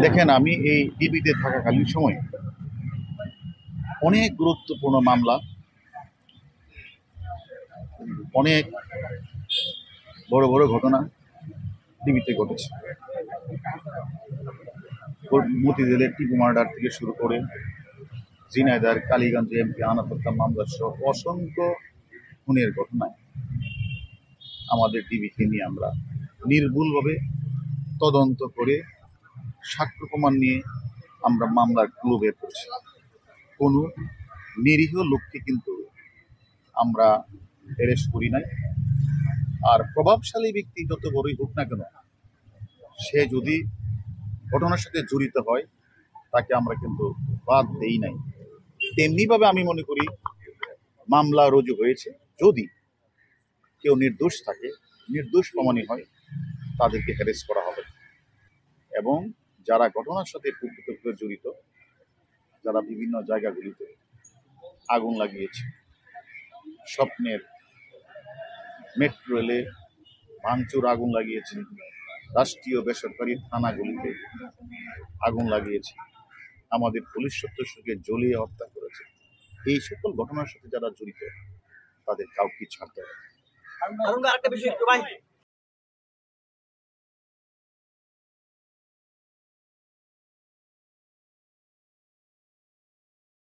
দেখেন, আমি এই টিভিতে থাকাকালীন সময়ে অনেক গুরুত্বপূর্ণ মামলা, অনেক বড় বড় ঘটনা টিভিতে ঘটেছে। মতিঝিলের টিপু মার্ডার থেকে শুরু করে ঝিনাইদহের কালীগঞ্জে এমপি আনাস হত্যা মামলা সহ অসংখ্য খুনের ঘটনায় আমাদের টিভিকে নিয়ে আমরা নির্ভুলভাবে তদন্ত করে সাক্ষ্য প্রমাণ নিয়ে আমরা মামলার ক্লু বের করছি। কোনো নিরীহ লোককে কিন্তু আমরা অ্যারেস্ট করি নাই। আর প্রভাবশালী ব্যক্তি যত বড়ই হোক না কেন, সে যদি ঘটনার সাথে জড়িত হয় তাকে আমরা কিন্তু বাদ দেই নাই। তেমনিভাবে আমি মনে করি মামলা রুজু হয়েছে, যদি কেউ নির্দোষ থাকে, নির্দোষ প্রমাণী হয়, তাদেরকে অ্যারেস্ট করা হবে। এবং যারা ঘটনার সাথে প্রকৃতভাবে জড়িত, যারা বিভিন্ন জায়গাগুলিতে আগুন লাগিয়েছে, স্বপ্নের মেট্রো রেলে ভাঙচুর আগুন লাগিয়েছে, রাষ্ট্রীয় বেসরকারি থানাগুলিতে আগুন লাগিয়েছে, আমাদের পুলিশ সদস্যকে জ্বলিয়ে হত্যা করেছে, এই সকল ঘটনার সাথে যারা জড়িত তাদের কাউকে ছাড়তে হবে।